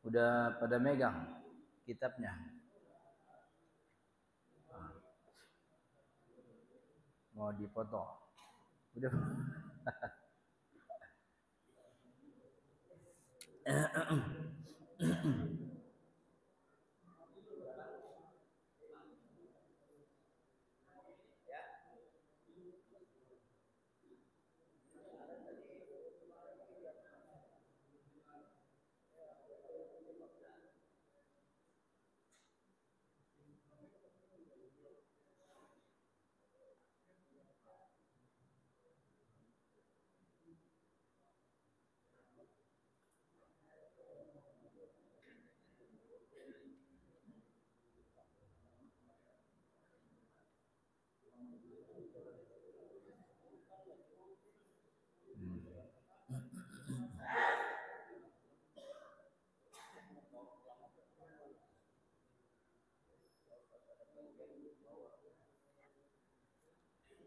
Udah pada megang kitabnya? Mau dipoto? Udah.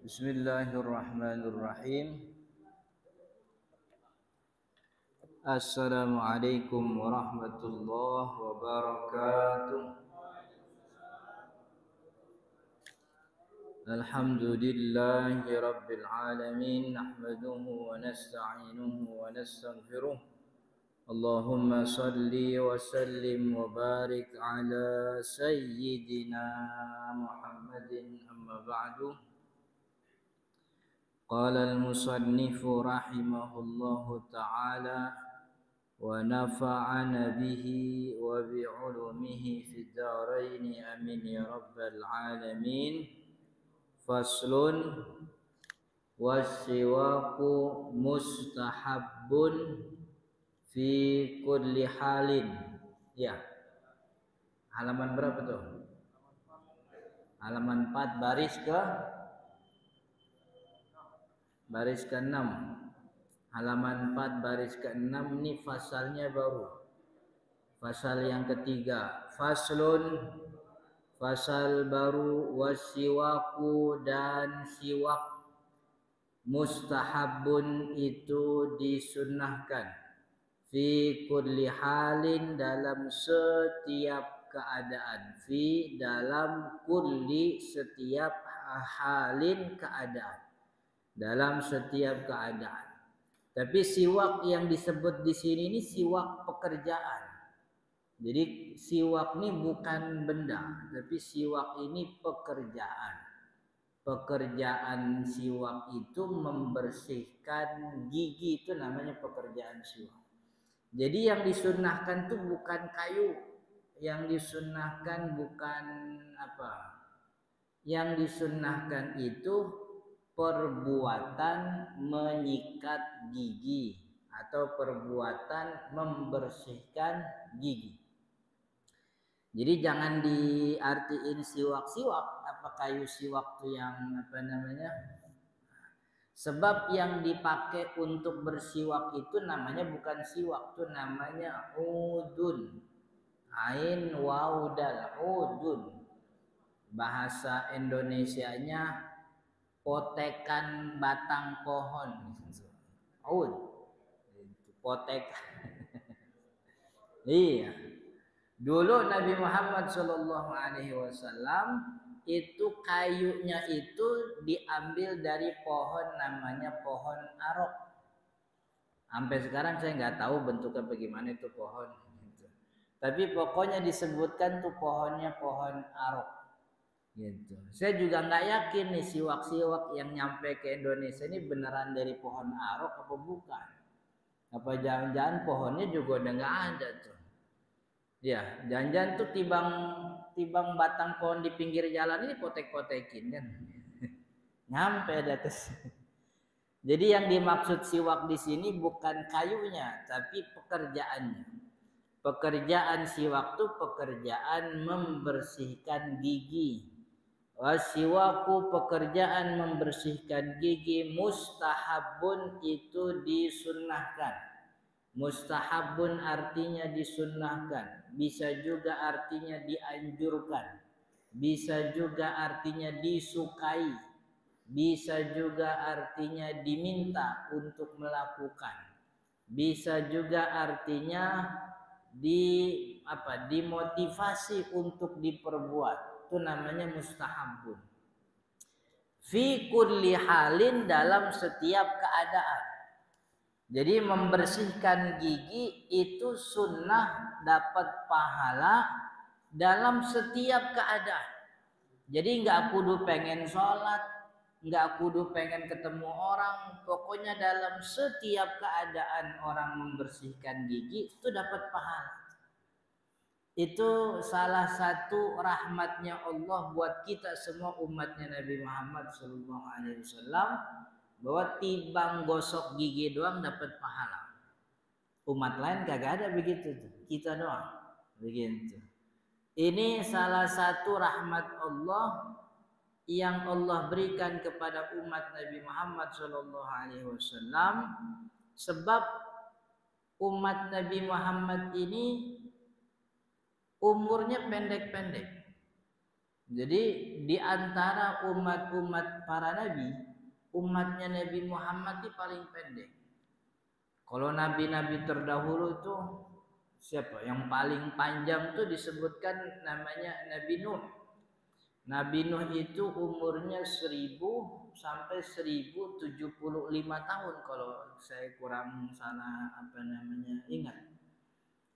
Bismillahirrahmanirrahim. Assalamualaikum warahmatullahi wabarakatuh. Alhamdulillahi rabbil alamin. Nahmaduhu wa nasta'inuhu wa nastaghfiruh. Allahumma salli wa sallim wa barik ala sayyidina Muhammadin, amma ba'du. Qala al-musannifu rahimahullahu ta'ala wa nafa'ana bihi wa bi'ulumihi fid dharain amin ya rabbal alamin. Faslun wasiwaku mustahabbun fi kulli halin. Ya. Halaman berapa tuh? Halaman 4 baris ke-6. Halaman 4 baris ke-6 ini fasalnya baru. Fasal yang ketiga. Faslun, fasal baru, wasiwaku dan siwak mustahabun itu disunnahkan fi kulli halin dalam setiap keadaan, fi dalam kulli setiap halin keadaan, dalam setiap keadaan. Tapi siwak yang disebut di sini ini siwak pekerjaan. Jadi siwak ini bukan benda, tapi siwak ini pekerjaan. Pekerjaan siwak itu membersihkan gigi, itu namanya pekerjaan siwak. Jadi yang disunnahkan itu bukan kayu, yang disunnahkan bukan apa? Yang disunnahkan itu perbuatan menyikat gigi atau perbuatan membersihkan gigi. Jadi jangan diartiin siwak-siwak, apa kayu siwak itu yang apa namanya? Sebab yang dipakai untuk bersiwak itu namanya bukan siwak, itu namanya udun. Ain waw dal, udun. Bahasa Indonesianya potekan batang pohon. Ud. Potekan. Iya. Dulu Nabi Muhammad SAW itu kayunya itu diambil dari pohon namanya pohon arok. Sampai sekarang saya nggak tahu bentuknya bagaimana itu pohon. Tapi pokoknya disebutkan tuh pohonnya pohon arok. Gitu. Saya juga nggak yakin nih siwak-siwak yang nyampe ke Indonesia ini beneran dari pohon arok apa bukan? Apa jangan-jangan pohonnya juga udah nggak ada tuh? Ya, jangan-jangan tuh tibang batang pohon di pinggir jalan ini potek-potekin kan? Nyampe ada atas. Jadi yang dimaksud siwak di sini bukan kayunya, tapi pekerjaannya. Pekerjaan siwak itu pekerjaan membersihkan gigi. Wasiwaku pekerjaan membersihkan gigi mustahabun itu disunnahkan. Mustahabun artinya disunnahkan, bisa juga artinya dianjurkan, bisa juga artinya disukai, bisa juga artinya diminta untuk melakukan. bisa juga artinya dimotivasi untuk diperbuat. Itu namanya mustahabun. Fi kulli halin, dalam setiap keadaan. Jadi membersihkan gigi itu sunnah, dapat pahala dalam setiap keadaan. Jadi nggak kudu pengen sholat, nggak kudu pengen ketemu orang, pokoknya dalam setiap keadaan orang membersihkan gigi itu dapat pahala. Itu salah satu rahmatnya Allah buat kita semua umatnya Nabi Muhammad SAW, bahwa timbang gosok gigi doang dapat pahala. Umat lain kagak ada begitu tuh, kita doang begitu. Ini salah satu rahmat Allah yang Allah berikan kepada umat Nabi Muhammad SAW, sebab umat Nabi Muhammad ini umurnya pendek-pendek. Jadi di antara umat-umat para nabi, umatnya Nabi Muhammad itu paling pendek. Kalau nabi-nabi terdahulu tuh siapa? Yang paling panjang tuh disebutkan namanya Nabi Nuh. Nabi Nuh itu umurnya 1000 sampai 1075 tahun kalau saya kurang salah ingat.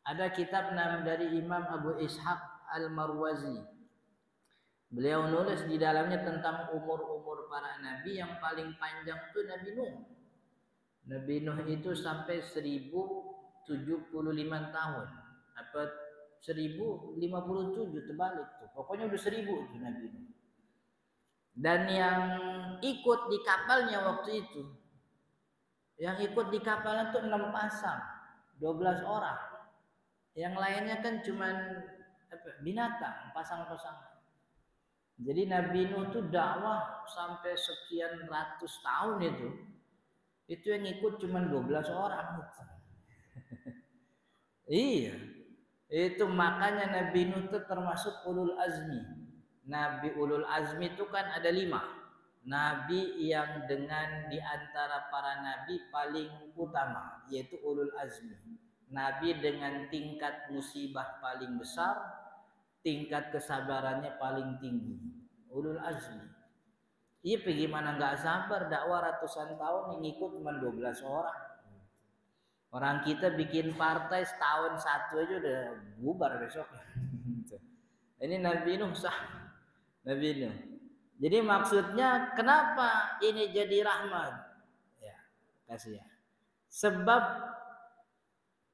Ada kitab dari Imam Abu Ishaq Al-Marwazi. Beliau nulis di dalamnya tentang umur-umur para nabi. Yang paling panjang itu Nabi Nuh. Nabi Nuh itu sampai 1075 tahun. Apa 1057 terbalik tuh. Pokoknya udah 1000 itu Nabi Nuh. Dan yang ikut di kapalnya waktu itu, yang ikut di kapalnya tuh 6 pasang, 12 orang. Yang lainnya kan cuman binatang, pasang-pasang. Jadi Nabi Nuh tuh dakwah sampai sekian ratus tahun itu yang ikut cuman 12 orang. Iya. Itu makanya Nabi Nuh itu termasuk ulul azmi. Nabi ulul azmi itu kan ada 5. Nabi yang dengan di antara para nabi paling utama, yaitu ulul azmi. Nabi dengan tingkat musibah paling besar, tingkat kesabarannya paling tinggi, ulul azmi. Iya, bagaimana nggak sabar dakwah ratusan tahun yang ikut cuma 12 orang. Orang kita bikin partai setahun satu aja udah bubar besok. Ini Nabi Nuh Nabi Nuh. Jadi maksudnya kenapa ini jadi rahmat? Ya, kasih ya. Sebab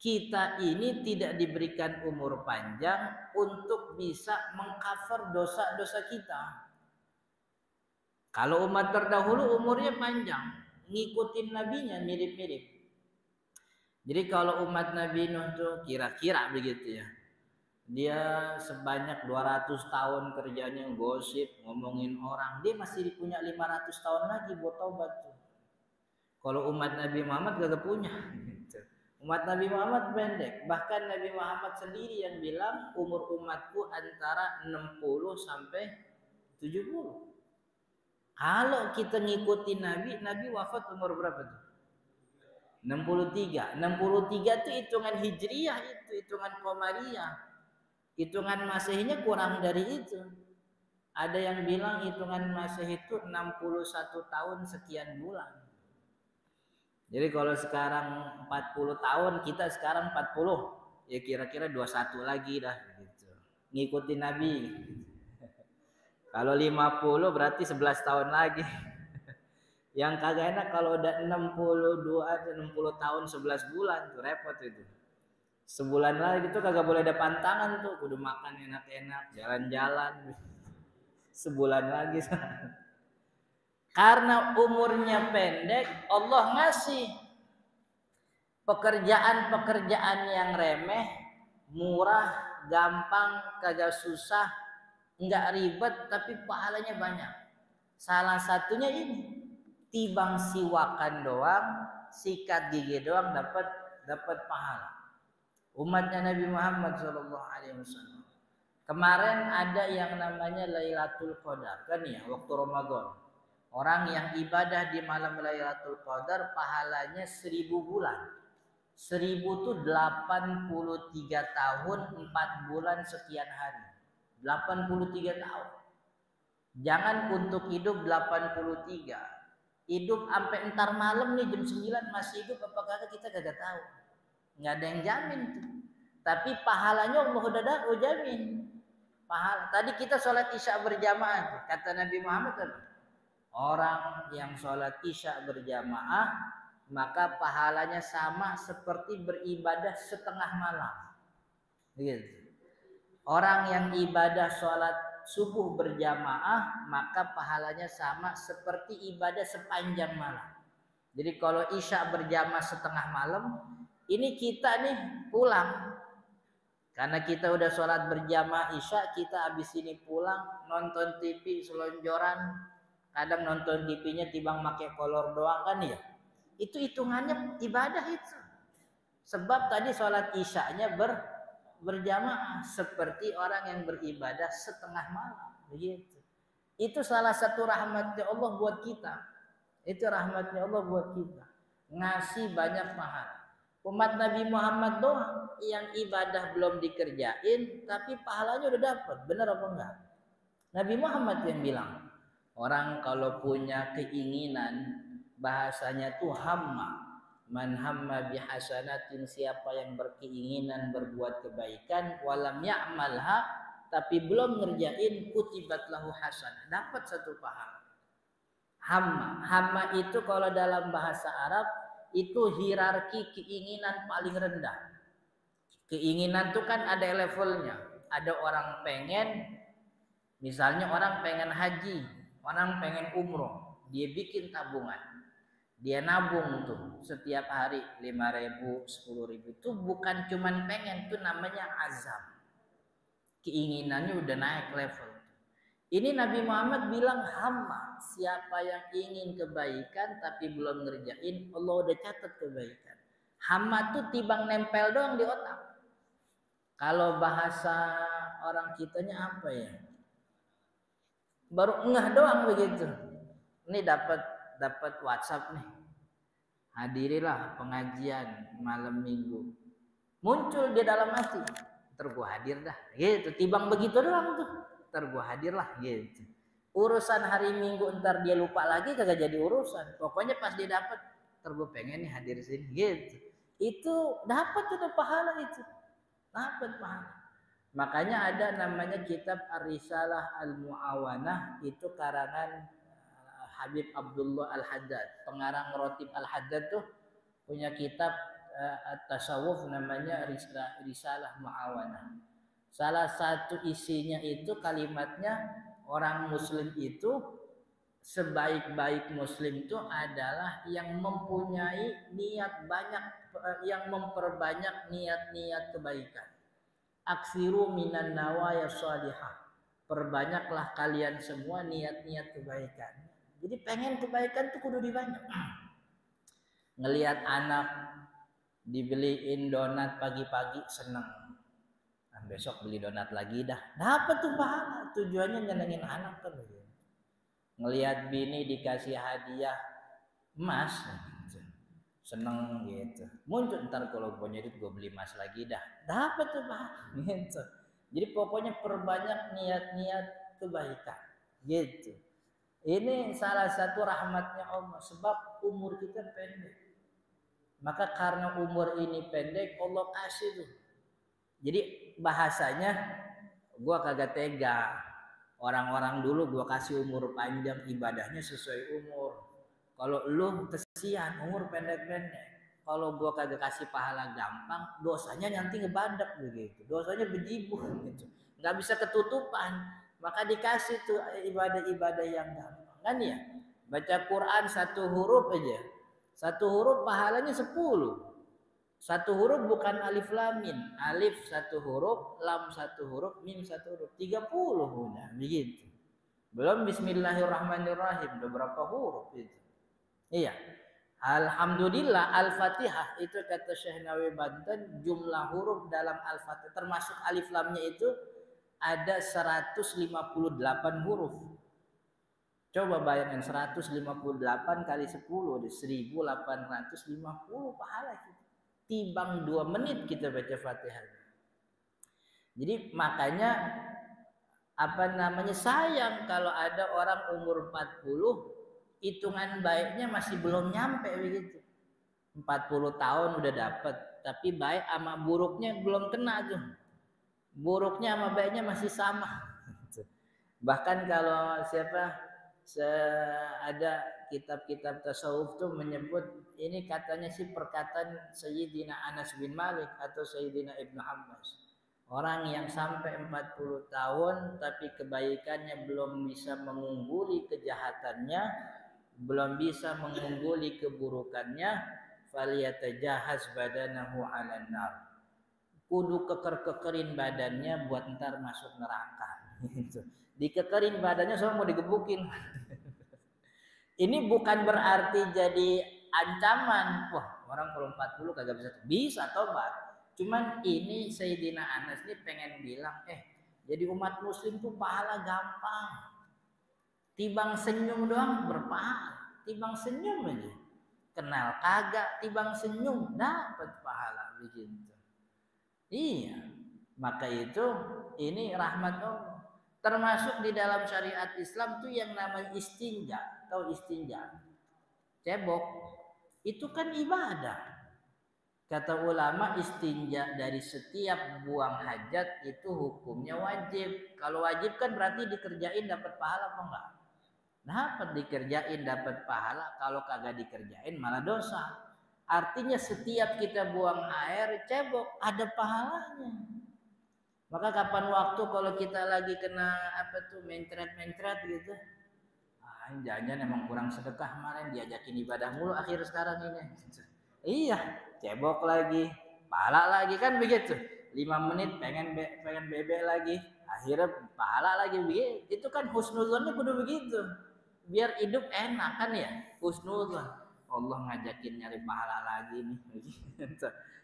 kita ini tidak diberikan umur panjang untuk bisa mengcover dosa-dosa kita. Kalau umat terdahulu umurnya panjang, ngikutin nabinya mirip-mirip. Jadi kalau umat Nabi Nuh tuh kira-kira begitu ya. Dia sebanyak 200 tahun kerjanya gosip, ngomongin orang. Dia masih punya 500 tahun lagi buat taubat tuh. Kalau umat Nabi Muhammad gak punya. Umat Nabi Muhammad pendek. Bahkan Nabi Muhammad sendiri yang bilang umur umatku antara 60 sampai 70. Kalau kita ngikutin Nabi wafat umur berapa tuh? 63. 63 itu hitungan hijriyah, itu hitungan qamariyah. Hitungan Masehinya kurang dari itu. Ada yang bilang hitungan Masehi itu 61 tahun sekian bulan. Jadi kalau sekarang 40 tahun, kita sekarang 40. Ya kira-kira 21 lagi dah gitu. Ngikutin Nabi. Kalau 50 berarti 11 tahun lagi. Yang kagak enak kalau udah 62 atau 60 tahun 11 bulan tuh repot itu. Sebulan lagi tuh kagak boleh ada pantangan tuh, kudu makan enak-enak, jalan-jalan. Sebulan lagi. Karena umurnya pendek, Allah ngasih pekerjaan-pekerjaan yang remeh, murah, gampang, kagak susah, enggak ribet tapi pahalanya banyak. Salah satunya ini. Tibang siwakan doang, sikat gigi doang dapat pahala. Umatnya Nabi Muhammad SAW. Kemarin ada yang namanya Lailatul Qadar kan ya, waktu Ramadan. Orang yang ibadah di malam Lailatul Qadar pahalanya 1000 bulan. 1000 tuh 83 tahun 4 bulan sekian hari. 83 tahun. Jangan untuk hidup 83. Hidup sampai entar malam nih jam 9 masih hidup apa kagak kita kagak tahu. Nggak ada yang jamin tuh. Tapi pahalanya Allah udah jamin. Pahala. Tadi kita sholat isya berjamaah. Kata Nabi Muhammad, orang yang sholat isya berjamaah maka pahalanya sama seperti beribadah setengah malam. Gitu. Orang yang ibadah sholat subuh berjamaah maka pahalanya sama seperti ibadah sepanjang malam. Jadi kalau isya berjamaah setengah malam, ini kita nih pulang. Karena kita udah sholat berjamaah isya, kita habis ini pulang nonton TV selonjoran. Kadang nonton TV-nya tibang pakai kolor doang kan ya. Itu hitungannya ibadah itu. Sebab tadi sholat isyanya berjamaah seperti orang yang beribadah setengah malam. Begitu. Itu salah satu rahmatnya Allah buat kita. Itu rahmatnya Allah buat kita. Ngasih banyak pahala. Umat Nabi Muhammad doang yang ibadah belum dikerjain tapi pahalanya udah dapat. Benar apa enggak? Nabi Muhammad yang bilang, orang kalau punya keinginan bahasanya tuh hamma. Man hamma bihasanatin, siapa yang berkeinginan berbuat kebaikan walam ya'malha tapi belum ngerjain kutibat lahu hasanah, dapat satu pahala. Hamma itu kalau dalam bahasa Arab itu hierarki keinginan paling rendah. Keinginan tuh kan ada levelnya. Ada orang pengen, misalnya orang pengen haji, orang pengen umroh, dia bikin tabungan. Dia nabung tuh setiap hari 5.000, 10.000. Itu bukan cuman pengen, itu namanya azam. Keinginannya udah naik level. Ini Nabi Muhammad bilang hamma, siapa yang ingin kebaikan tapi belum ngerjain, Allah udah catat kebaikan. Hamma tuh tibang nempel doang di otak. Kalau bahasa orang kitanya apa ya? Baru ngeh doang begitu. Ini dapat WhatsApp nih. Hadirilah pengajian malam minggu. Muncul di dalam hati. Ntar gua hadir dah. Gitu. Tibang begitu doang tuh. Ntar gua hadir lah. Gitu. Urusan hari minggu ntar dia lupa lagi kagak jadi urusan. Pokoknya pas dia dapat, ntar gua pengen nih hadir sini. Gitu. Itu dapat itu pahala itu. Dapat pahala. Makanya ada namanya kitab Ar-Risalah Al-Mu'awanah. Itu karangan Habib Abdullah Al-Haddad, pengarang Rotib Al-Haddad tuh punya kitab tasawuf namanya Risalah Mu'awanah. Salah satu isinya itu kalimatnya orang muslim itu sebaik-baik muslim itu adalah yang mempunyai niat banyak, yang memperbanyak niat-niat kebaikan. Aksiru minan nawaya shalihah. Perbanyaklah kalian semua niat-niat kebaikan. Jadi pengen kebaikan tuh kudu dibanyak. Ngelihat anak dibeliin donat pagi-pagi seneng. Nah, besok beli donat lagi dah. Dapat tuh pahala. Tujuannya nyenengin anak kan. Ngelihat bini dikasih hadiah emas, seneng gitu. Muncul ntar kalau punya duit gue beli emas lagi dah. Dapat tuh pahala. Gitu. Jadi pokoknya perbanyak niat-niat kebaikan. Gitu. Ini salah satu rahmatnya Allah sebab umur kita pendek. Maka karena umur ini pendek Allah kasih tuh. Jadi bahasanya gua kagak tega. Orang-orang dulu gua kasih umur panjang ibadahnya sesuai umur. Kalau lu kesian umur pendek-pendek. Kalau gua kagak kasih pahala gampang, dosanya nanti ngebadak begitu. Dosanya berjibuh gitu. Nggak bisa ketutupan. Maka dikasih tuh ibadah-ibadah yang gampang kan ya. Baca Quran satu huruf aja. Satu huruf pahalanya 10. Satu huruf bukan alif lam mim. Alif satu huruf, lam satu huruf, mim satu huruf. 30 udah begitu. Belum bismillahirrahmanirrahim. Udah berapa huruf itu? Iya. Alhamdulillah Al-Fatihah itu kata Syekh Nawawi Banten jumlah huruf dalam Al-Fatihah termasuk alif lamnya itu ada 158 huruf. Coba bayangin 158 kali 10 1850 pahala itu. tibang 2 menit kita baca Fatihah. Jadi makanya sayang kalau ada orang umur 40 hitungan baiknya masih belum nyampe begitu. 40 tahun udah dapat, tapi baik sama buruknya belum kena tuh. Buruknya sama baiknya masih sama. Bahkan kalau ada kitab-kitab tasawuf tuh menyebut ini katanya sih perkataan Sayyidina Anas bin Malik atau Sayyidina Ibnu Abbas. Orang yang sampai 40 tahun tapi kebaikannya belum bisa mengungguli kejahatannya, belum bisa mengungguli keburukannya, falyatajahaz badanahu 'alan nar. Kudu keker-kekerin badannya buat ntar masuk neraka. Gitu. Dikekerin badannya soalnya mau digebukin. Ini bukan berarti jadi ancaman. Wah, orang kalau 40 kagak bisa tobat. Cuman ini Sayyidina Anas ini pengen bilang, jadi umat muslim tuh pahala gampang. Tibang senyum doang berpahala. Tibang senyum aja. Kenal kagak, tibang senyum dapat pahala begitu. Iya. Maka itu ini rahmat Allah. Termasuk di dalam syariat Islam tuh yang namanya istinja. Tahu istinja? Cebok. Itu kan ibadah. Kata ulama istinja dari setiap buang hajat itu hukumnya wajib. Kalau wajib kan berarti dikerjain dapat pahala apa enggak? Dapat dikerjain dapat pahala, kalau kagak dikerjain malah dosa. Artinya setiap kita buang air cebok ada pahalanya. Maka kapan waktu kalau kita lagi kena mencret-mencret gitu. Jangan emang kurang sedekah kemarin diajakin ibadah mulu akhir sekarang ini. Iya, cebok lagi, pahala lagi kan begitu. 5 menit pengen bebek lagi, akhirnya pahala lagi begitu. Itu kan husnuzonnya kudu begitu. Biar hidup enak kan ya, husnuzon. Allah ngajakin nyari pahala lagi nih.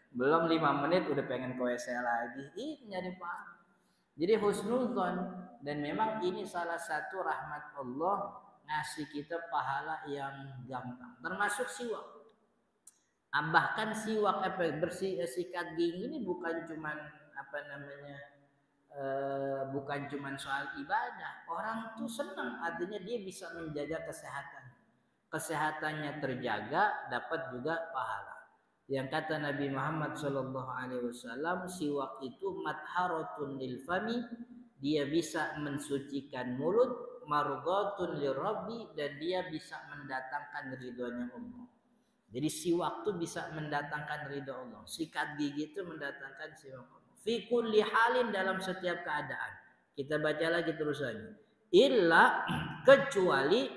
Belum 5 menit udah pengen ke WC lagi. Ih, nyari pahala. Jadi husnuzon, dan memang ini salah satu rahmat Allah ngasih kita pahala yang gampang. Termasuk siwak. Bahkan siwak sikat gigi ini bukan cuman bukan cuman soal ibadah. Orang tuh senang, artinya dia bisa menjaga kesehatan. Kesehatannya terjaga, dapat juga pahala. Yang kata Nabi Muhammad SAW, siwak itu matharatun lil fami, dia bisa mensucikan mulut, mardhatun lirabbi, dan dia bisa mendatangkan ridhonya Allah. Jadi siwak itu bisa mendatangkan ridho Allah. Sikat gigi itu mendatangkan siwak Allah. Fi kulli halin, dalam setiap keadaan. Kita baca lagi terusannya. Illa, kecuali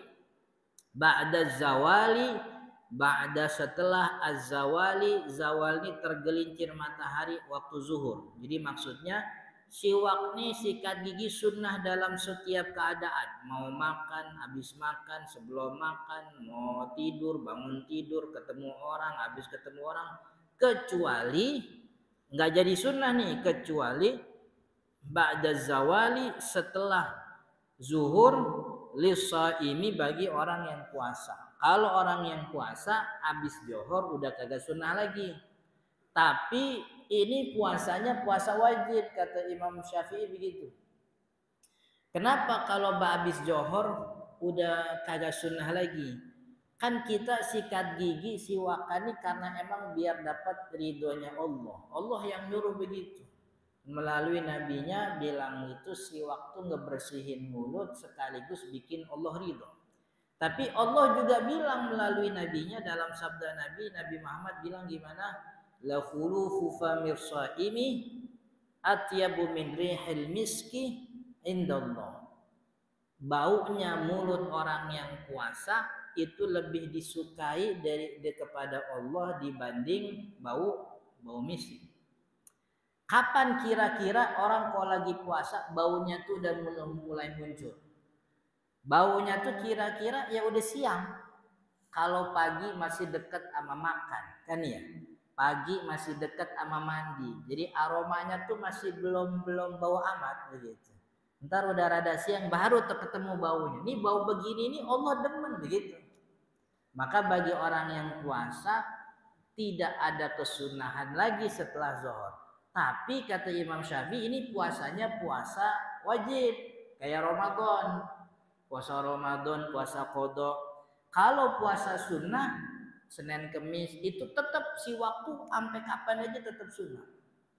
ba'da zawali, ba'da setelah az-zawali. Zawal ini tergelincir matahari waktu zuhur. Jadi maksudnya siwak nih, sikat gigi sunnah dalam setiap keadaan. Mau makan, habis makan, sebelum makan, mau tidur, bangun tidur, ketemu orang, habis ketemu orang. Kecuali, nggak jadi sunnah nih, kecuali ba'da zawali, setelah zuhur, lisaimi, bagi orang yang puasa. Kalau orang yang puasa, habis johor udah kagak sunnah lagi. Tapi ini puasanya puasa wajib, kata Imam Syafi'i begitu. Kenapa kalau habis johor udah kagak sunnah lagi? Kan kita sikat gigi, siwakan ini karena emang biar dapat ridhonya Allah. Allah yang nyuruh begitu. Melalui nabinya bilang itu siwak tuh ngebersihin mulut sekaligus bikin Allah ridho. Tapi Allah juga bilang melalui nabinya dalam sabda Nabi Muhammad bilang gimana? La khulufu famir shaimi atyabu min rihil miski indallah. Baunya mulut orang yang puasa itu lebih disukai kepada Allah dibanding bau misk. Kapan kira-kira orang kalau lagi puasa baunya tuh udah mulai muncul? Baunya tuh kira-kira ya udah siang. Kalau pagi masih dekat sama makan, kan ya? Pagi masih dekat sama mandi. Jadi aromanya tuh masih belum bau amat begitu. Ntar udah rada siang baru ketemu baunya. Ini bau begini ini Allah demen begitu. Maka bagi orang yang puasa tidak ada kesunahan lagi setelah zuhur. Tapi kata Imam Syafi'i ini puasanya puasa wajib kayak Ramadan. Puasa Ramadan, puasa qada. Kalau puasa sunnah Senin Kemis itu tetap si waktu sampai kapan aja tetap sunnah.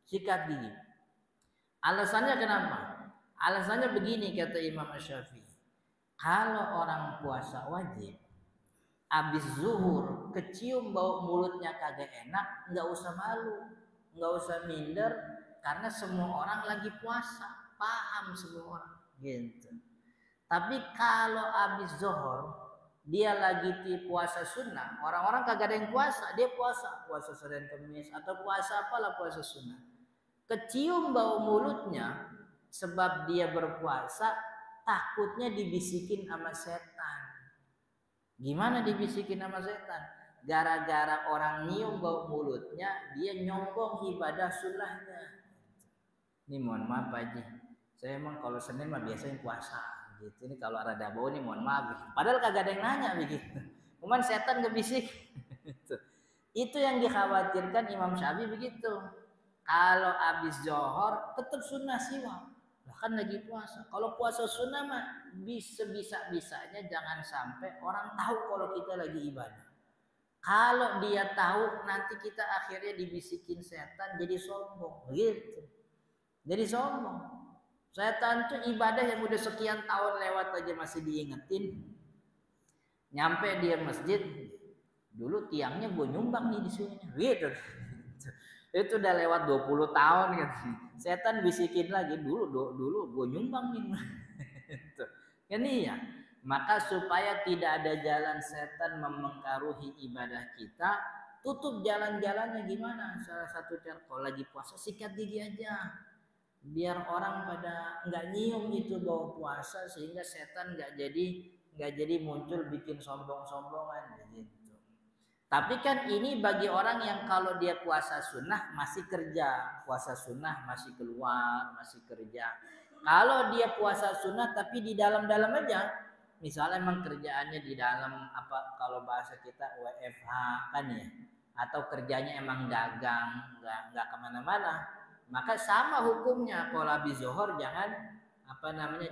Sikat gigi. Alasannya kenapa? Alasannya begini kata Imam Syafi'i. Kalau orang puasa wajib habis zuhur kecium bau mulutnya kagak enak, nggak usah malu, nggak usah minder, karena semua orang lagi puasa, paham semua orang gitu. Tapi kalau habis zuhur dia lagi di puasa sunnah, orang-orang kagak ada yang puasa, dia puasa Senin Kemis atau puasa apalah puasa sunnah, kecium bau mulutnya sebab dia berpuasa, takutnya dibisikin sama setan. Gimana dibisikin sama setan? Gara-gara orang nyium bau mulutnya, dia nyombong ibadah sunnahnya. Ini mohon maaf Pak Haji, saya emang kalau Senin mah biasanya puasa gitu. Ini kalau ada bau nih mohon maaf. Padahal kagak ada yang nanya begitu. Cuman setan ngebisik. Itu yang dikhawatirkan Imam Syafi'i begitu. Kalau habis johor tetap sunnah siwak. Bahkan lagi puasa. Kalau puasa sunnah mah bisa-bisanya jangan sampai orang tahu kalau kita lagi ibadah. Kalau dia tahu nanti kita akhirnya dibisikin setan jadi sombong, gitu. Jadi sombong. Setan tuh ibadah yang udah sekian tahun lewat aja masih diingetin. Nyampe dia masjid, dulu tiangnya gue nyumbang nih di sini, gitu. Itu udah lewat 20 tahun gitu. Setan bisikin lagi, dulu gue nyumbang nih. Kan iya. Maka supaya tidak ada jalan setan mempengaruhi ibadah kita, tutup jalan-jalannya gimana? Salah satu cara kalau lagi puasa sikat gigi aja. Biar orang pada nggak nyium itu bau puasa sehingga setan nggak jadi muncul bikin sombong-sombongan gitu. Tapi kan ini bagi orang yang kalau dia puasa sunnah masih kerja, puasa sunnah masih keluar, masih kerja. Kalau dia puasa sunnah tapi di dalam-dalam aja, misalnya emang kerjaannya di dalam apa kalau bahasa kita WFH kan ya, atau kerjanya emang dagang, nggak kemana-mana, maka sama hukumnya kalau habis zuhur jangan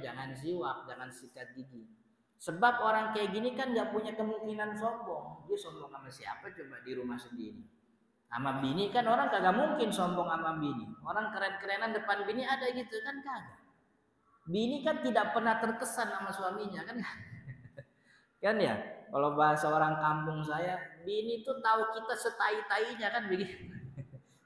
jangan siwak, jangan sikat gigi. Sebab orang kayak gini kan nggak punya kemungkinan sombong. Dia sombong sama siapa coba di rumah sendiri. Sama bini kan orang kagak mungkin sombong sama bini. Orang keren-kerenan depan bini ada gitu kan kagak. Bini kan tidak pernah terkesan sama suaminya kan. Kan ya. Kalau bahasa orang kampung saya, bini tuh tahu kita setai-tainya kan begitu.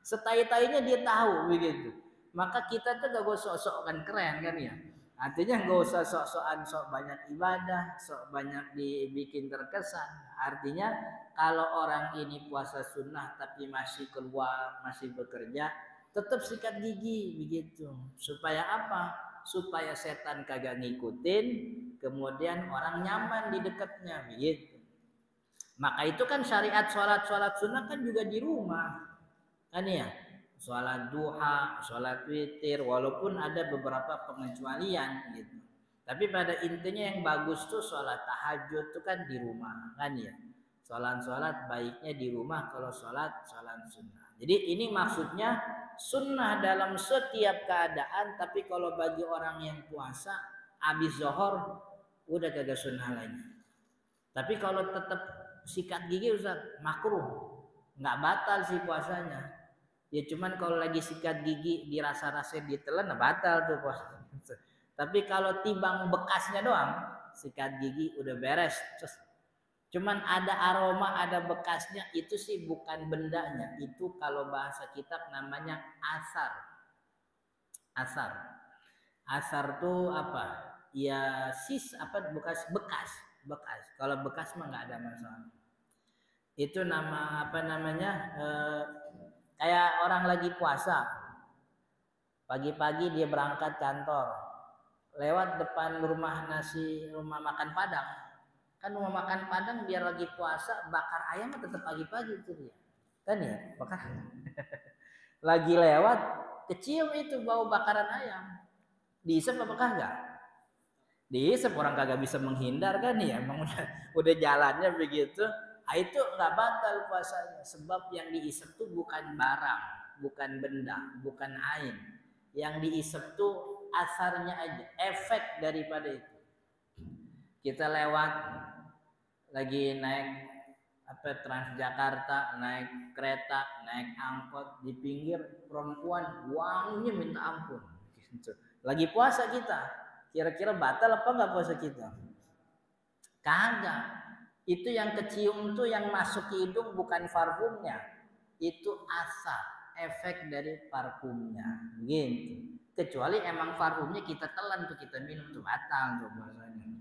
Setai-tainya dia tahu begitu. Maka kita tuh gak sok-sok kan keren kan ya. Artinya gak usah sok-sokan sok banyak ibadah, sok banyak dibikin terkesan. Artinya kalau orang ini puasa sunnah tapi masih keluar, masih bekerja, tetap sikat gigi begitu. Supaya apa? Supaya setan kagak ngikutin, kemudian orang nyaman di dekatnya begitu. Maka itu kan syariat sholat sunnah kan juga di rumah. Kan ya? Sholat duha, sholat witir, walaupun ada beberapa pengecualian gitu. Tapi pada intinya yang bagus tuh sholat tahajud tuh kan di rumah kan ya. Sholat baiknya di rumah kalau sholat sunnah. Jadi ini maksudnya sunnah dalam setiap keadaan. Tapi kalau bagi orang yang puasa habis zuhur udah kagak sunnah lagi. Tapi kalau tetap sikat gigi Ustaz makruh, nggak batal sih puasanya. Ya cuman kalau lagi sikat gigi dirasa-rasa ditelan batal tuh puasa. Tapi kalau timbang bekasnya doang, sikat gigi udah beres. Cuman ada aroma, ada bekasnya, itu sih bukan bendanya. Itu kalau bahasa kitab namanya asar. Asar tuh apa? Ya bekas. Kalau bekas mah nggak ada masalah. Itu nama kayak orang lagi puasa, pagi-pagi dia berangkat kantor, lewat depan rumah makan Padang. Kan rumah makan Padang biar lagi puasa bakar ayam tetap pagi-pagi itu dia, kan ya bakar. Lagi lewat kecium itu bau bakaran ayam, diisep apa kagak? Diisep, orang kagak bisa menghindar kan ya, emang udah jalannya begitu. Itu nggak batal puasanya, sebab yang diisep tuh bukan barang, bukan benda, bukan ain. Yang diisep tuh asarnya aja, efek daripada itu. Kita lewat lagi naik Transjakarta, naik kereta, naik angkot, di pinggir perempuan wanginya minta ampun. Lagi puasa kita, kira-kira batal apa nggak puasa kita? Kagak. Itu yang kecium tuh yang masuk ke hidung bukan parfumnya, itu asap, efek dari parfumnya, gitu. Kecuali emang parfumnya kita telan tuh, kita minum tuh batal tuh puasanya.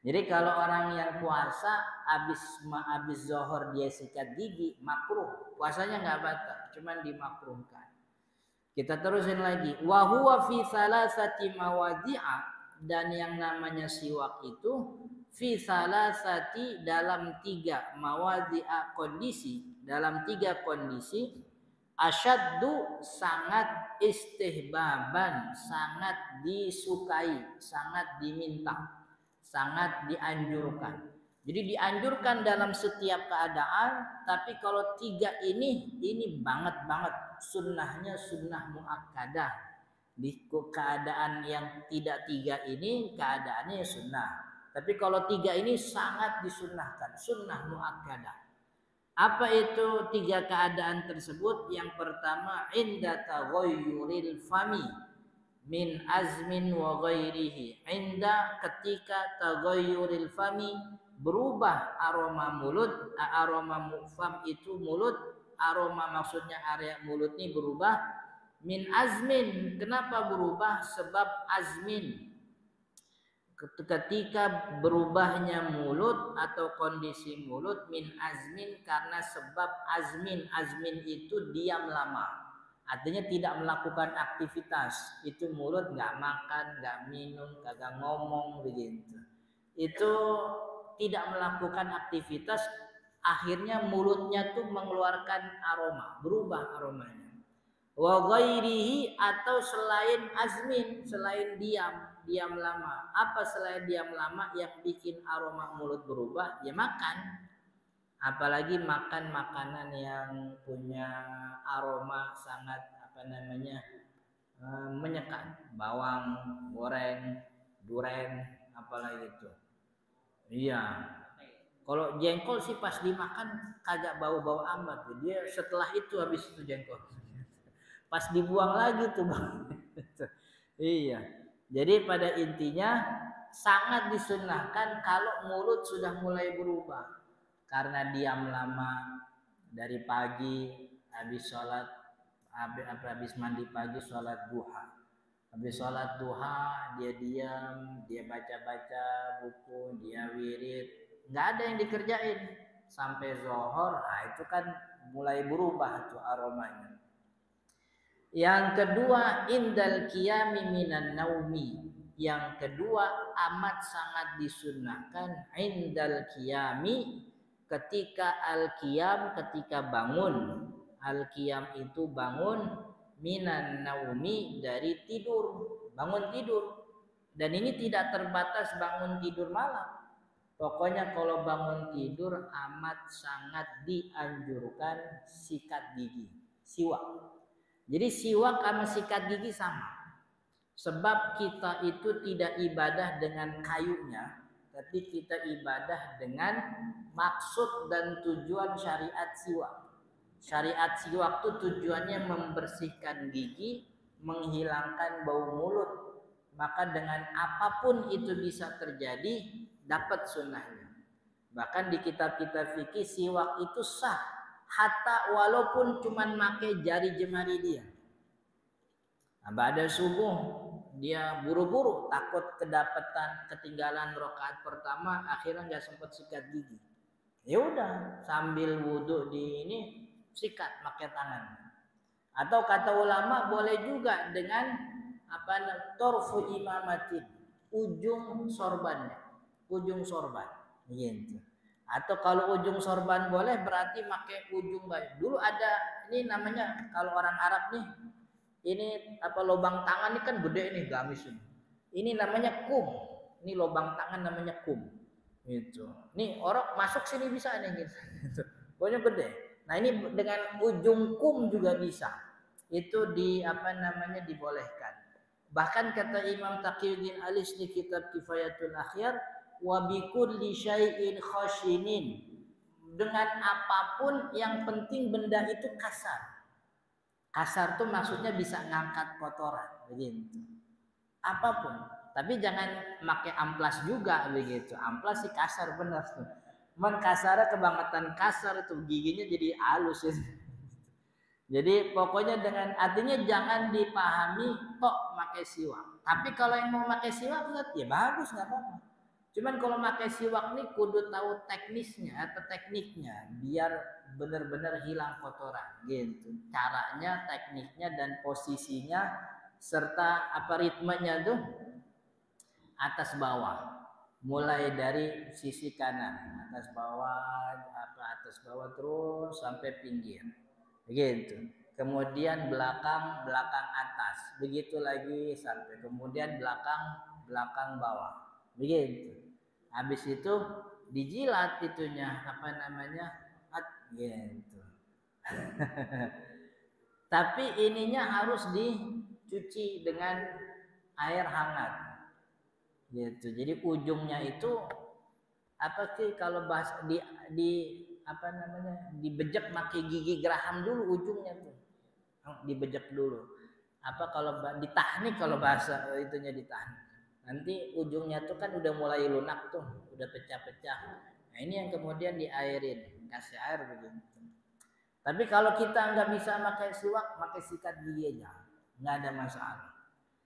Jadi kalau orang yang puasa habis zuhur dia sikat gigi, makruh, puasanya nggak batal, cuman dimakruhkan. Kita terusin lagi, wa huwa fi salasati mawadhi'a, dan yang namanya siwak itu fi salasati, dalam 3 mawadhi'a kondisi, dalam 3 kondisi, asyaddu sangat istihbaban, sangat disukai, sangat diminta, sangat dianjurkan. Jadi dianjurkan dalam setiap keadaan, tapi kalau 3 ini banget sunnahnya, sunnah muakkadah. Di keadaan yang tidak 3 ini keadaannya sunnah, tapi kalau 3 ini sangat disunnahkan, sunnah muakkadah. Apa itu 3 keadaan tersebut? Yang pertama, inda taghayyuril fami min azmin wa ghairihi. Inda, ketika taghayyuril fami, berubah aroma mulut. Aroma fam itu mulut, aroma maksudnya area mulut ini berubah. Min azmin, kenapa berubah? Sebab azmin, ketika berubahnya mulut atau kondisi mulut, min azmin, karena sebab azmin itu diam lama, artinya tidak melakukan aktivitas. Itu mulut nggak makan, nggak minum, kagak ngomong begitu, itu tidak melakukan aktivitas, akhirnya mulutnya tuh mengeluarkan aroma, berubah aromanya. Wa ghairihi, atau selain azmin, selain diam lama. Apa selain diam lama yang bikin aroma mulut berubah? Ya makan. Apalagi makan makanan yang punya aroma sangat menyekat, bawang goreng, duren, apalagi itu. Iya. Kalau jengkol sih pas dimakan kagak bau-bau amat. Dia setelah itu habis itu jengkol. Pas dibuang lagi tuh bang. Iya. Jadi pada intinya sangat disunahkan kalau mulut sudah mulai berubah karena diam lama, dari pagi habis sholat, habis mandi pagi sholat duha. Habis sholat duha dia diam, dia baca-baca buku, dia wirid, nggak ada yang dikerjain sampai zuhur. Nah itu kan mulai berubah tuh aromanya. Yang kedua, indal qiyami minan naumi. Yang kedua amat sangat disunnahkan indal qiyami, ketika al-qiyam, ketika bangun. Al-qiyam itu bangun, minan naumi, dari tidur, bangun tidur. Dan ini tidak terbatas bangun tidur malam. Pokoknya kalau bangun tidur amat sangat dianjurkan sikat gigi, siwak. Jadi siwak sama sikat gigi sama. Sebab kita itu tidak ibadah dengan kayunya, tapi kita ibadah dengan maksud dan tujuan syariat siwak. Syariat siwak itu tujuannya membersihkan gigi, menghilangkan bau mulut. Maka dengan apapun itu bisa terjadi, dapat sunnahnya. Bahkan di kitab-kitab fikih siwak itu sah, hatta walaupun cuman pakai jari jemari dia. Nah, pada subuh dia buru-buru, takut ketinggalan rakaat pertama, akhirnya nggak sempat sikat gigi. Ya udah, sambil wudhu di ini sikat pakai tangan. Atau kata ulama boleh juga dengan torfu imamatin, ujung sorbannya, ujung sorban, gitu. Atau kalau ujung sorban boleh, berarti pakai ujung baju. Dulu ada ini namanya, kalau orang Arab nih, ini lubang tangan ini kan gede nih, gamis ini. Ini namanya kum. Ini lubang tangan namanya kum. Itu. Nih orok masuk sini bisa nih gitu. Pokoknya gede. Nah ini dengan ujung kum juga bisa. Itu di apa namanya dibolehkan. Bahkan kata Imam Taqiyuddin Alis di kitab Kifayatul Akhyar, wa bi kulli syai'in khashinin. Dengan apapun yang penting benda itu kasar. Kasar tuh maksudnya bisa ngangkat kotoran begitu. Apapun. Tapi jangan pakai amplas juga begitu. Amplas sih kasar bener tuh. Cuman kasarnya kebangetan kasar itu giginya jadi halus ya. Jadi pokoknya dengan artinya jangan dipahami kok pakai siwak. Tapi kalau yang mau pakai siwak ya bagus nggak apa-apa. Cuman kalau pakai siwak nih kudu tahu teknisnya atau tekniknya biar benar-benar hilang kotoran gitu. Caranya, tekniknya dan posisinya serta apa ritmenya tuh atas bawah. Mulai dari sisi kanan, atas bawah, atas bawah terus sampai pinggir. Begitu. Kemudian belakang, belakang atas. Begitu lagi sampai kemudian belakang bawah. Begitu. Habis itu dijilat itunya apa namanya? Gitu. Tapi ininya harus dicuci dengan air hangat. Gitu. Jadi ujungnya itu apa sih kalau bahas di apa namanya dibejek pakai gigi geraham dulu ujungnya tuh dibejek dulu apa kalau ditahnik kalau bahasa itunya ditahnik nanti ujungnya tuh kan udah mulai lunak tuh udah pecah-pecah nah ini yang kemudian diairin kasih air begitu tapi kalau kita nggak bisa pakai siwak pakai sikat gigi aja nggak ada masalah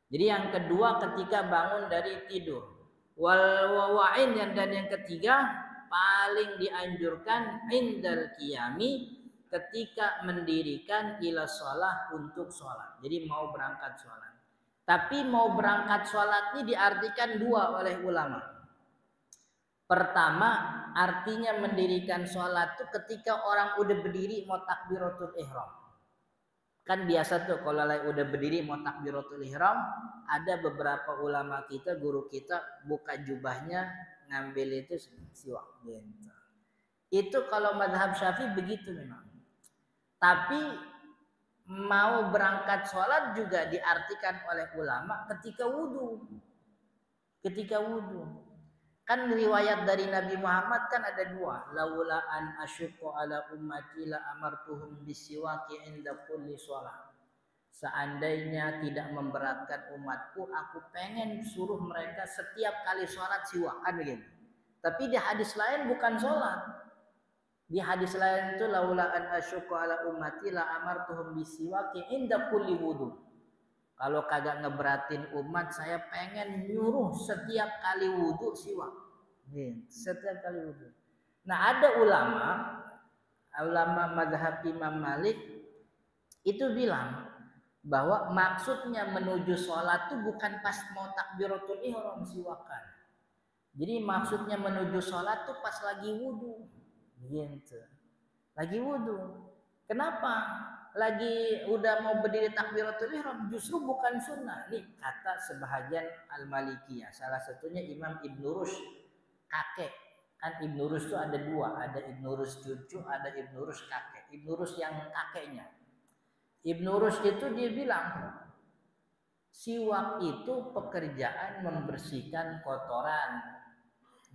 jadi yang kedua ketika bangun dari tidur wa'in dan yang ketiga paling dianjurkan indal qiyami ketika mendirikan ila shalah untuk sholat. Jadi mau berangkat sholat. Tapi mau berangkat sholat ini diartikan dua oleh ulama. Pertama artinya mendirikan sholat itu ketika orang udah berdiri mau takbiratul ihram. Kan biasa tuh kalau udah berdiri mau takbiratul ihram ada beberapa ulama kita guru kita buka jubahnya ngambil itu siwak gitu. Itu kalau madhab Syafi'i begitu memang. Tapi mau berangkat sholat juga diartikan oleh ulama ketika wudhu. Ketika wudhu. Kan riwayat dari Nabi Muhammad kan ada dua. Laula an asyqa ala ummati la amartuhum bisiwaki inda kulli shalah. Seandainya tidak memberatkan umatku, aku pengen suruh mereka setiap kali sholat siwak kan begitu. Tapi di hadis lain bukan sholat. Di hadis lain itu laula an asyqa ala ummati la amartuhum bisiwaki inda kulli wudu. Kalau kagak ngeberatin umat, saya pengen nyuruh setiap kali wudhu siwak. Setiap kali wudhu. Nah ada ulama mazhab Imam Malik itu bilang bahwa maksudnya menuju sholat itu bukan pas mau takbiratul ihram siwakan. Jadi maksudnya menuju sholat itu pas lagi wudhu. Gitu. Lagi wudhu. Kenapa? Lagi udah mau berdiri takbiratul ihram justru bukan sunnah. Nih kata sebahagian al-Malikiyah. Salah satunya Imam Ibnu Rushd, kakek. Kan Ibnu Rushd itu ada dua, ada Ibnu Rushd cucu, ada Ibnu Rushd kakek. Ibnu Rushd yang kakeknya. Ibnu Rushd itu dia bilang siwak itu pekerjaan membersihkan kotoran.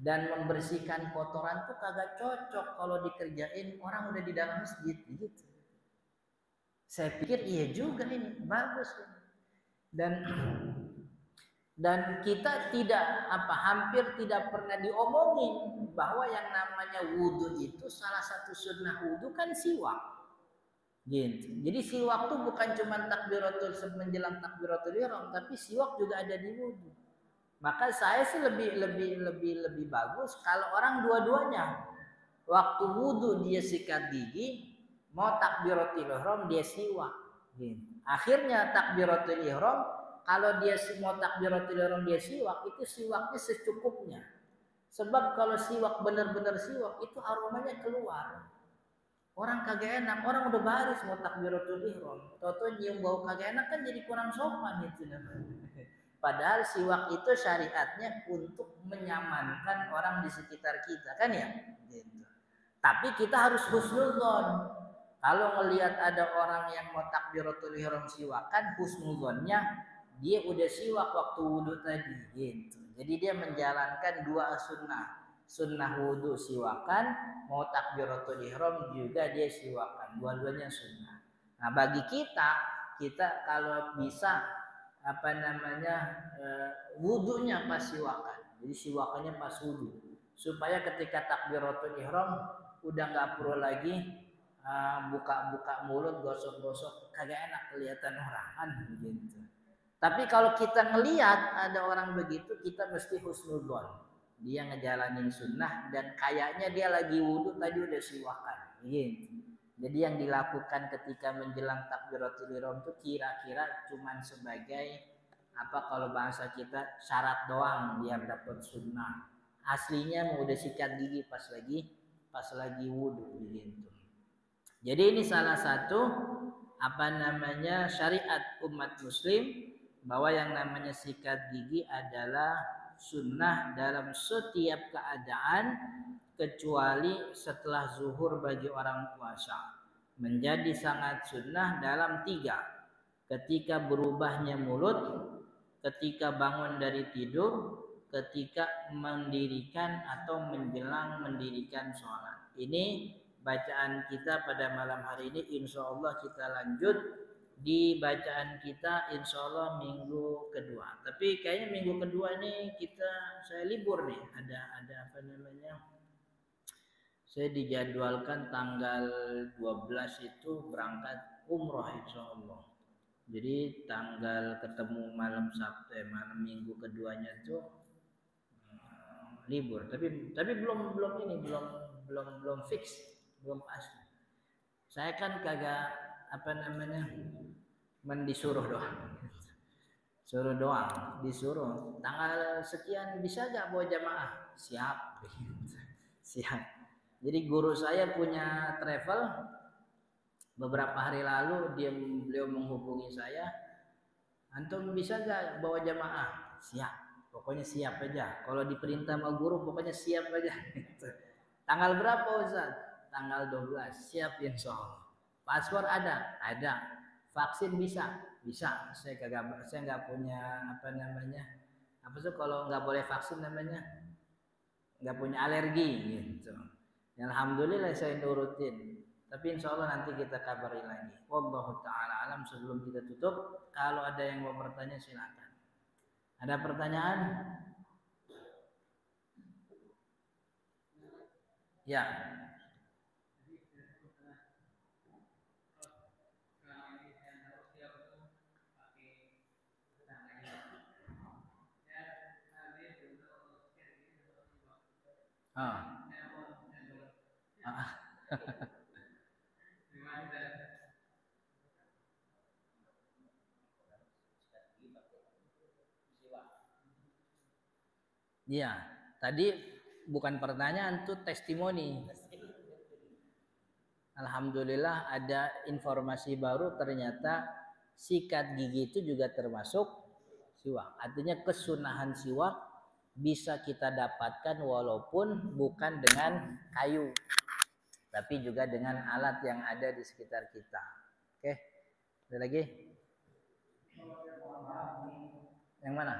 Dan membersihkan kotoran tuh kagak cocok kalau dikerjain orang udah di dalam masjid gitu. Saya pikir iya juga ini bagus dan kita tidak hampir tidak pernah diomongin bahwa yang namanya wudhu itu salah satu sunnah wudhu kan siwak gitu. Jadi siwak tuh bukan cuma takbiratul menjelang takbiratul ihram tapi siwak juga ada di wudhu. Maka saya sih lebih bagus kalau orang dua-duanya waktu wudhu dia sikat gigi mau takbiratul ihram dia siwak. Akhirnya takbiratul ihram kalau dia mau takbiratul ihram dia siwak itu siwaknya secukupnya. Sebab kalau siwak benar-benar siwak itu aromanya keluar. Orang kagak enak, orang udah baris mau takbiratul ihram. Toto nyium bau kagak enak kan jadi kurang sopan itu namanya. Padahal siwak itu syariatnya untuk menyamankan orang di sekitar kita, kan ya? Gitu. Tapi kita harus husnudzon. Kalau melihat ada orang yang mau takbiratul ihram siwakan, husnudzonnya dia udah siwak waktu wudhu tadi, gitu. Jadi dia menjalankan dua sunnah. Sunnah wudhu siwakan, mau takbiratul ihram juga dia siwakan. Dua-duanya sunnah. Nah, bagi kita kalau bisa wudhunya pas siwakan. Jadi siwakannya pas wudhu. Supaya ketika takbiratul ihram udah nggak perlu lagi buka-buka mulut, gosok-gosok, kagak enak kelihatan orang kan begitu. Tapi kalau kita ngelihat ada orang begitu, kita mesti husnudzon. Dia ngejalanin sunnah dan kayaknya dia lagi wudhu tadi udah siwakan. Gitu. Jadi yang dilakukan ketika menjelang takbiratul ihram itu kira-kira cuman sebagai kalau bahasa kita syarat doang biar dapat sunnah. Aslinya mau udah sikat gigi pas lagi wudhu begitu. Jadi ini salah satu syariat umat muslim, bahwa yang namanya sikat gigi adalah sunnah dalam setiap keadaan kecuali setelah zuhur bagi orang puasa. Menjadi sangat sunnah dalam 3: ketika berubahnya mulut, ketika bangun dari tidur, ketika mendirikan atau menjelang mendirikan sholat. Ini bacaan kita pada malam hari ini. Insya Allah kita lanjut di bacaan kita insya Allah minggu kedua. Tapi kayaknya minggu kedua ini saya libur nih. Ada saya dijadwalkan tanggal 12 itu berangkat umroh insya Allah. Jadi tanggal ketemu malam Sabtu malam minggu keduanya itu libur. Tapi belum fix, belum pasti. Saya kan kagak mendisuruh doang. Suruh doang, disuruh. Tanggal sekian bisa gak bawa jamaah? Siap. Siap. Jadi guru saya punya travel. Beberapa hari lalu beliau menghubungi saya. Antum bisa gak bawa jamaah? Siap. Pokoknya siap aja. Kalau diperintah sama guru pokoknya siap aja. Tanggal berapa Ustaz? Tanggal 12. Siap insya Allah. Paspor ada? Ada. Vaksin bisa? Bisa. Saya nggak punya kalau nggak boleh vaksin namanya nggak punya alergi gitu. Alhamdulillah saya nurutin. Tapi insya Allah nanti kita kabari lagi. Wallahu ta'ala alam. Sebelum kita tutup, kalau ada yang mau bertanya silakan. Ada pertanyaan? Ya. Iya, tadi bukan pertanyaan, itu testimoni. Alhamdulillah ada informasi baru, ternyata sikat gigi itu juga termasuk siwak. Artinya kesunahan siwak bisa kita dapatkan walaupun bukan dengan kayu, tapi juga dengan alat yang ada di sekitar kita. Oke, ada lagi? Yang mana?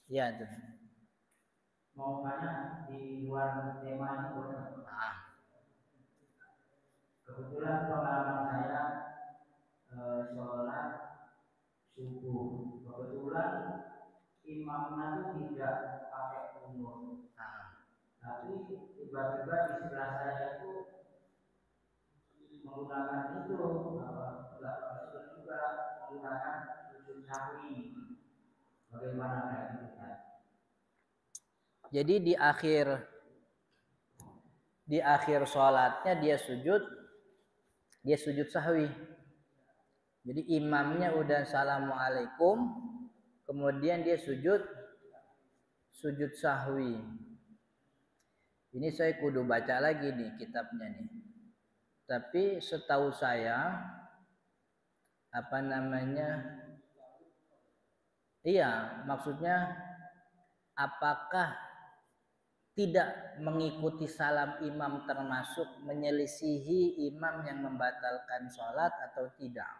Iya, itu. Mau tanya di luar tema ini boleh? Kebetulan pengalaman saya sholat subuh, kebetulan imamnya itu tidak pakai kunut, tapi tiba-tiba di sebelah saya itu menggunakan itu enggak juga menggunakan sujud sahwi. Bagaimana kayak gitu kan? Jadi di akhir sholatnya dia sujud sahwi. Jadi imamnya udah assalamualaikum, kemudian dia sujud sahwi. Ini saya kudu baca lagi nih kitabnya nih. Tapi setahu saya iya, maksudnya apakah tidak mengikuti salam imam termasuk menyelisihi imam yang membatalkan sholat atau tidak?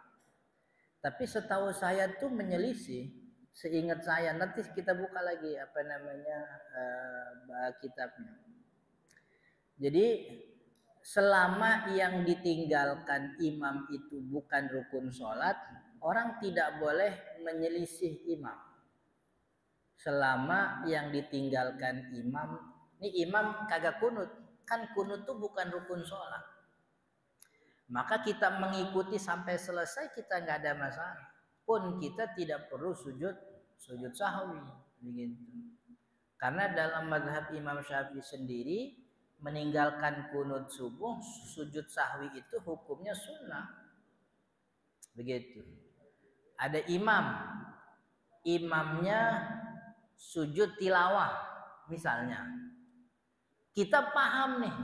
Tapi setahu saya tuh menyelisih, seingat saya. Nanti kita buka lagi apa namanya kitabnya. Jadi selama yang ditinggalkan imam itu bukan rukun sholat, orang tidak boleh menyelisih imam. Selama yang ditinggalkan imam, ini imam kagak kunut, kan kunut tuh bukan rukun sholat. Maka kita mengikuti sampai selesai, kita nggak ada masalah. Pun kita tidak perlu sujud sahwi, begitu. Karena dalam mazhab Imam Syafi'i sendiri, meninggalkan kunut subuh, sujud sahwi itu hukumnya sunnah, begitu. Ada imamnya sujud tilawah misalnya, kita paham nih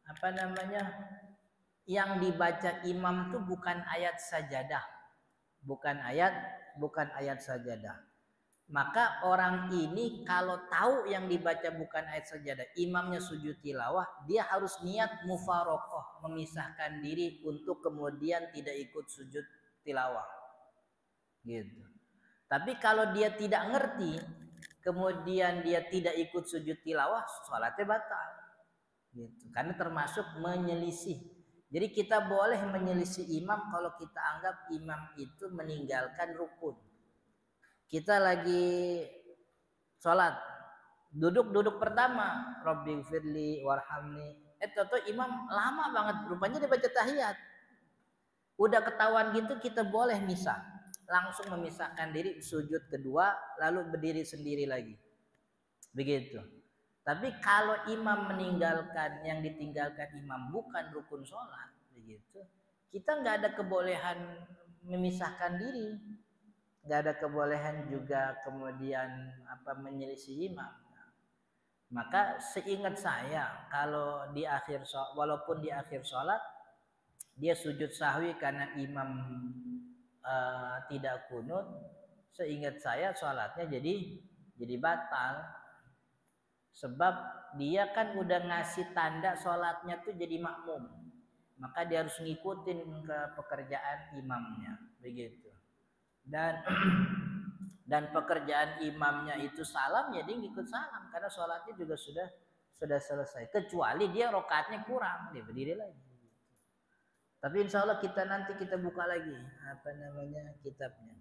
apa namanya yang dibaca imam itu bukan ayat sajadah, bukan ayat sajadah. Maka orang ini kalau tahu yang dibaca bukan ayat sajadah, imamnya sujud tilawah, dia harus niat mufaroqah, memisahkan diri untuk kemudian tidak ikut sujud tilawah, gitu. Tapi kalau dia tidak ngerti, kemudian dia tidak ikut sujud tilawah, sholatnya batal, gitu. Karena termasuk menyelisih. Jadi kita boleh menyelisih imam kalau kita anggap imam itu meninggalkan rukun. Kita lagi sholat, duduk pertama, Rabbi firli warhamni. Toto imam lama banget, rupanya dia baca tahiyat. Udah ketahuan gitu, kita boleh misah, langsung memisahkan diri, sujud kedua, lalu berdiri sendiri lagi, begitu. Tapi kalau imam meninggalkan, yang ditinggalkan imam bukan rukun sholat, begitu, kita nggak ada kebolehan memisahkan diri, nggak ada kebolehan juga kemudian menyelisih imam. Maka seingat saya, kalau di akhir sholat, walaupun di akhir sholat dia sujud sahwi karena imam tidak kunut, seingat saya sholatnya jadi batal. Sebab dia kan udah ngasih tanda sholatnya tuh jadi makmum, maka dia harus ngikutin ke pekerjaan imamnya, begitu. Dan pekerjaan imamnya itu salam, ya dia ngikut salam karena sholatnya juga sudah selesai. Kecuali dia rokaatnya kurang, dia berdiri lagi. Tapi insya Allah nanti kita buka lagi apa namanya kitabnya.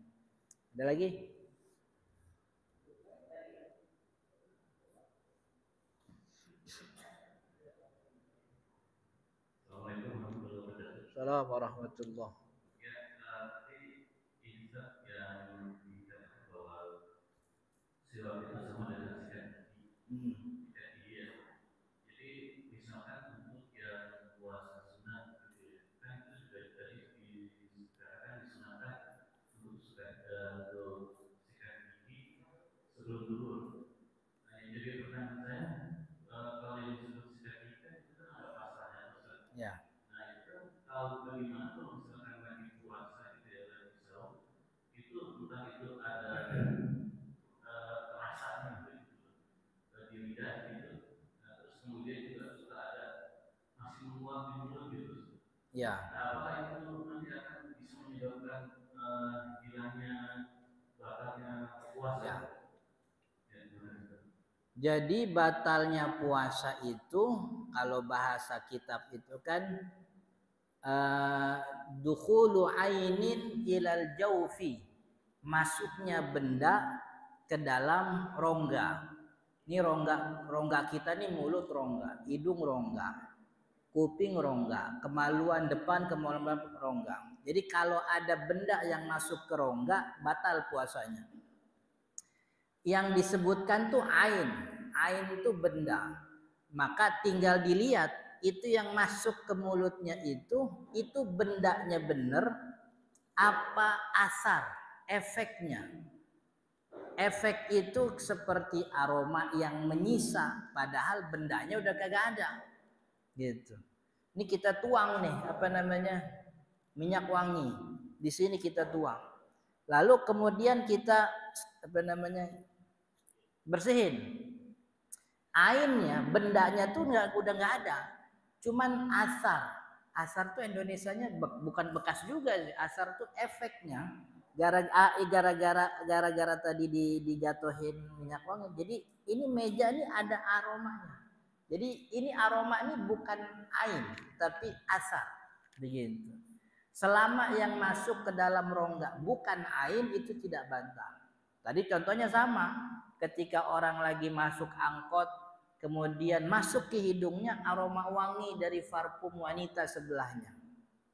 Ada lagi? Assalamualaikum warahmatullahi wabarakatuh. Siwak itu sama dengan sikat gigi. Sikat gigi ya. Jadi misalkan untuk yang puasa sunat gitu ya, kan itu sudah tadi dikatakan disunatkan untuk sikat gigi sebelum tidur. Nah, jadi pertanyaan saya, kalau yang disebut sikat gigi kan itu kan ada pasalnya, Ustaz. Ya. Nah itu kalau bagaimana kalau misalkan lagi puasa gitu ya, lagi sahur, itu entah itu ada terasa di lidah gitu, terus kemudian juga suka ada masih menguap di mulut gitu. Ya. Nah, apakah itu nanti akan bisa menyebabkan hilangnya batalnya puasa? Ya. Jadi batalnya puasa itu kalau bahasa kitab itu kan dukhulu ainin ilal jaufi, masuknya benda ke dalam rongga. Ini rongga kita nih, mulut rongga, hidung rongga, kuping rongga, kemaluan depan, kemaluan belakang rongga. Jadi kalau ada benda yang masuk ke rongga, batal puasanya. Yang disebutkan tuh ain itu benda. Maka tinggal dilihat itu yang masuk ke mulutnya itu bendanya bener apa asar, efeknya. Efek itu seperti aroma yang menyisa, padahal bendanya udah kagak ada, gitu. Ini kita tuang nih, minyak wangi. Di sini kita tuang. Lalu kemudian kita bersihin. Ainnya, bendanya tuh udah nggak ada, cuman asar. Asar tuh Indonesianya bukan bekas juga, asar tuh efeknya gara-gara tadi dijatuhin minyak wangi. Jadi ini meja ini ada aromanya. Jadi ini aroma ini bukan ain tapi asar, begitu. Selama yang masuk ke dalam rongga bukan ain itu tidak bantah. Tadi contohnya sama, ketika orang lagi masuk angkot kemudian masuk ke hidungnya aroma wangi dari parfum wanita sebelahnya,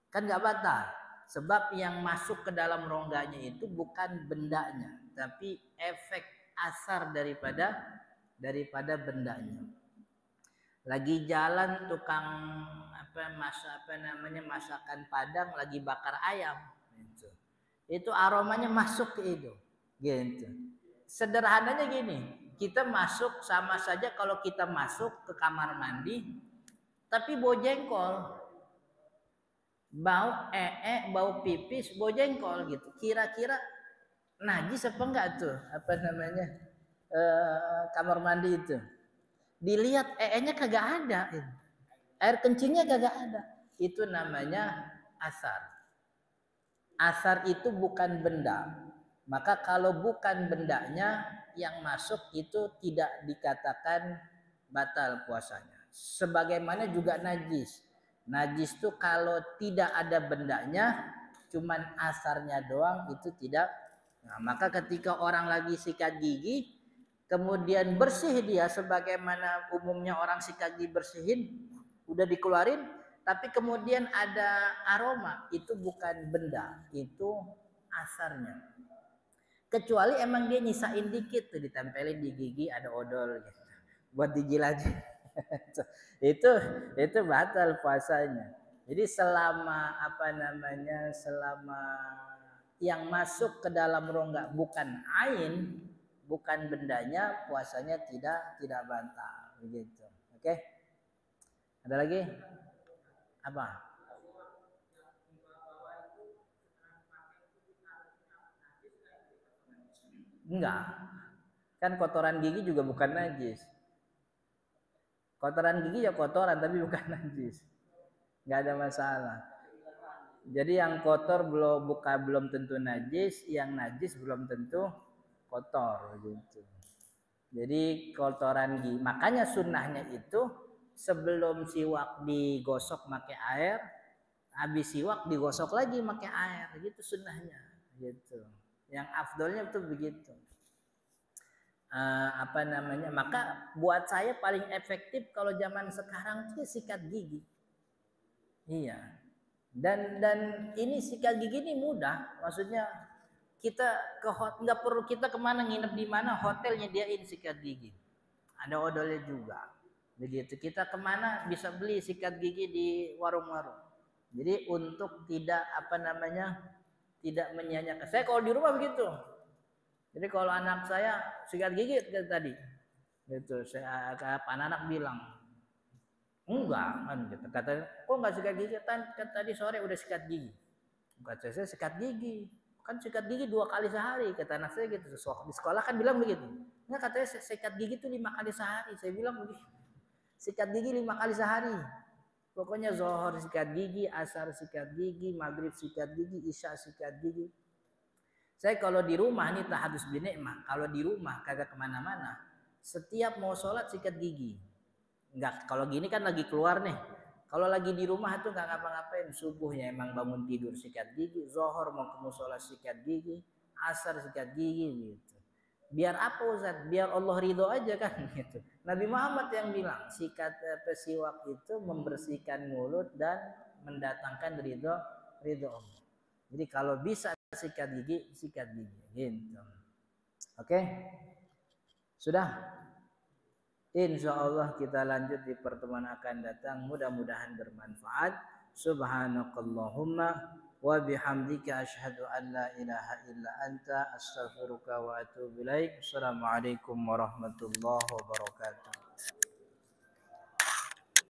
kan nggak batal, sebab yang masuk ke dalam rongganya itu bukan bendanya tapi efek asar daripada bendanya. Lagi jalan tukang masakan Padang lagi bakar ayam, gitu. Itu aromanya masuk ke hidung, gitu. Sederhananya gini, kita masuk sama saja kalau kita masuk ke kamar mandi tapi bau jengkol, bau bau pipis, bau jengkol gitu. Kira-kira najis apa enggak tuh? Kamar mandi itu. Dilihat nya kagak ada. Air kencingnya kagak ada. Itu namanya asar. Asar itu bukan benda. Maka kalau bukan bendanya yang masuk itu tidak dikatakan batal puasanya. Sebagaimana juga najis. Najis itu kalau tidak ada bendanya, cuman asarnya doang itu tidak. Nah, maka ketika orang lagi sikat gigi, kemudian bersih dia sebagaimana umumnya orang sikat gigi bersihin, udah dikeluarin, tapi kemudian ada aroma, itu bukan benda, itu asarnya. Kecuali emang dia nyisain dikit tuh ditempelin di gigi ada odol gitu, buat dijilat. itu batal puasanya. Jadi selama selama yang masuk ke dalam rongga bukan ain, bukan bendanya, puasanya tidak batal, begitu. Oke? Ada lagi? Apa? Enggak. Kan kotoran gigi juga bukan najis. Kotoran gigi ya kotoran tapi bukan najis. Enggak ada masalah. Jadi yang kotor belum tentu najis, yang najis belum tentu kotor gitu. Jadi kotoran gigi, makanya sunnahnya itu sebelum siwak digosok pakai air, habis siwak digosok lagi pakai air, gitu sunnahnya, gitu. Yang afdolnya itu begitu. Maka buat saya paling efektif kalau zaman sekarang itu sikat gigi. Iya. Dan ini sikat gigi ini mudah, maksudnya kita nggak perlu kita kemana nginep di mana, hotel nyediain sikat gigi, ada odolnya juga, begitu. Kita kemana bisa beli sikat gigi di warung-warung. Jadi untuk tidak tidak menyanyiakan. Saya kalau di rumah begitu. Jadi kalau anak saya sikat gigi tadi, gitu, anak bilang enggak kan gitu. Katanya, kok nggak sikat gigi? Tadi sore udah sikat gigi. Kata saya sikat gigi. Kan sikat gigi 2 kali sehari, kata anak saya gitu. Di sekolah kan bilang begitu. Enggak, katanya sikat gigi itu 5 kali sehari. Saya bilang begitu. Sikat gigi 5 kali sehari. Pokoknya zuhur sikat gigi, asar sikat gigi, maghrib sikat gigi, isya sikat gigi. Saya kalau di rumah ini tahadus binikmah, kalau di rumah kagak kemana-mana, setiap mau sholat sikat gigi. Enggak, kalau gini kan lagi keluar nih. Kalau lagi di rumah tuh nggak ngapa-ngapain, subuhnya emang bangun tidur sikat gigi, zuhur mau ke mushola sikat gigi, asar sikat gigi gitu. Biar apa Ustaz? Biar Allah ridho aja kan gitu. Nabi Muhammad yang bilang sikat siwak itu membersihkan mulut dan mendatangkan ridho Allah. Jadi kalau bisa sikat gigi gitu. Oke? Sudah? Insya Allah kita lanjut di pertemuan akan datang. Mudah-mudahan bermanfaat. Subhanakallahumma wa bihamdika asyhadu an la ilaha illa anta astaghfiruka wa atubu ilaik. Assalamualaikum warahmatullahi wabarakatuh.